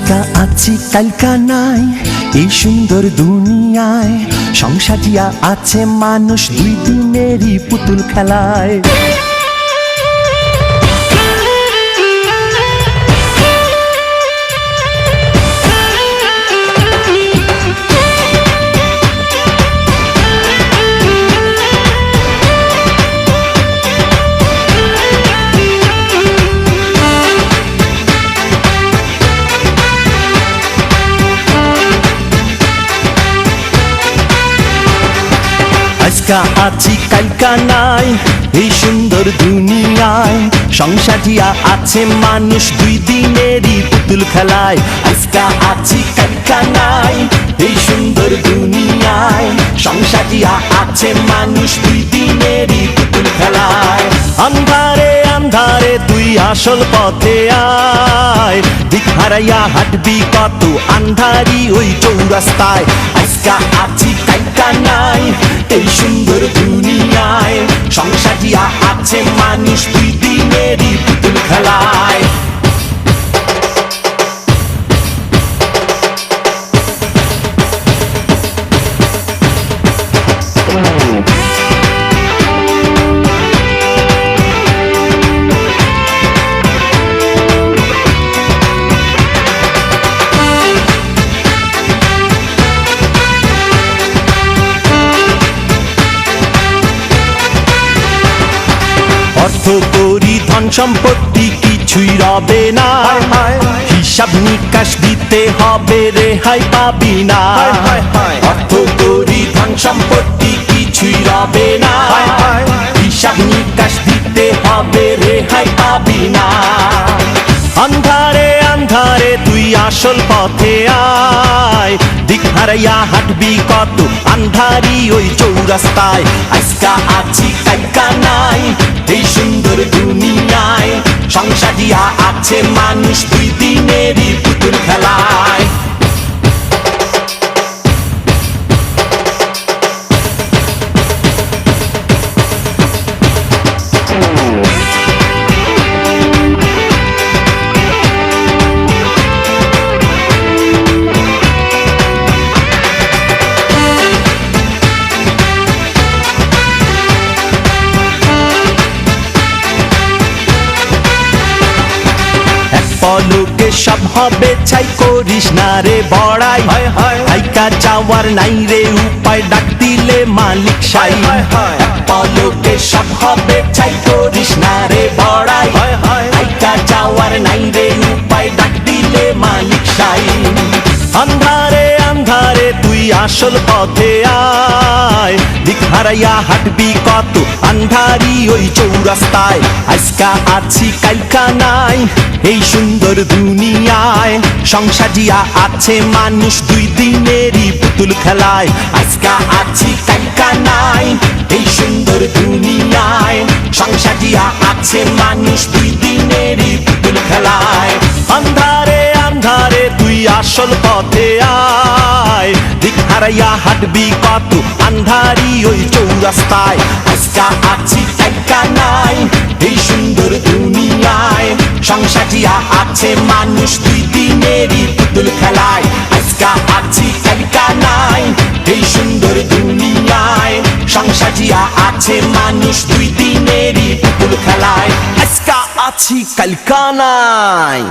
আজকা আছি কালকা নাই এই সুন্দর দুনিয়ায়, সংসারিয়া আছে মানুষ দুই দিনেরই পুতুল খেলায়। আজকা আছি কালকা নাই এই সুন্দর দুনিয়ায়, সংসারিয়া আছে মানুষ দুই দিনেরই পুতুল খেলায়। আজকা আছি কালকা নাই এই সুন্দর দুনিয়ায়, সংসারিয়া আছে মানুষ দুই দিনেরই পুতুল খেলায়। আন্ধারে আন্ধারে তুই আসল পথে আয়, দিক হারাইয়া হাঁটবি কত আন্ধারি ওই চৌরাস্তায়। আজকা আছি কালকা নাই এই সুন্দর দুনিয়ায়, সংসারিয়া আছে মানুষ দুই দিনেরই পুতুল খেলায়। অর্থ করি ধন সম্পত্তি কিছুই রবে না, হিসাব নিকাশ দিতে হবে রেহাই পাবি না। অর্থ করি ধন সম্পত্তি কিছুই রবে না, হিসাব নিকাশ দিতে হবে রেহাই পাবি না। আন্ধারে আন্ধারে তুই আসল পথে আয়, দিক হারাইয়া হাঁটবি কত আন্ধারি ওই চৌরাস্তায়। আজকা আছি কালকা নাই এই সুন্দর দুনিয়ায়, সংসারিয়া আছে মানুষ দুই দিনেরই পুতুল খেলায়। পলকে সব হবে ছাই, করিস না রে বড়াই, হাইকা যাওয়ার নাই রে উপায়, ডাক দিলে মালিক সাই। পলকে সব হবে ছাই, করিস না রে বড়াই, হাইকা যাওয়ার নাই রে উপায়, ডাক দিলে মালিক সাই। আন্ধারে আন্ধারে তুই আসল পথে আয়, দিক হারাইয়া হাঁটবি কত আন্ধারি ওই চৌরাস্তায়। আজকা আছি কালকা নাই এই সুন্দর দুনিয়ায়, সংসারিয়া আছে মানুষ দুই দিনেরই পুতুল খেলায়। আজকা আছি কালকা নাই এই সুন্দর দুনিয়ায়, সংসারিয়া আছে মানুষ দুই দিনেরই পুতুল খেলায়। আন্ধারে আন্ধারে তুই আসল পথে আয়, দিক হারাইয়া হাঁটবি কত আন্ধারি ওই চৌরাস্তায়। আজকা আছি কালকা নাই এই সুন্দর দুনিয়ায়, সংসারিয়া আছে মানুষ দুই দিনেরই পুতুল খেলায়। আজকা আছি কালকা নাই এই সুন্দর দুনিয়ায়, সংসারিয়া আছে মানুষ দুই দিনেরই পুতুল খেলায়। আজকা আছি কালকা নাই।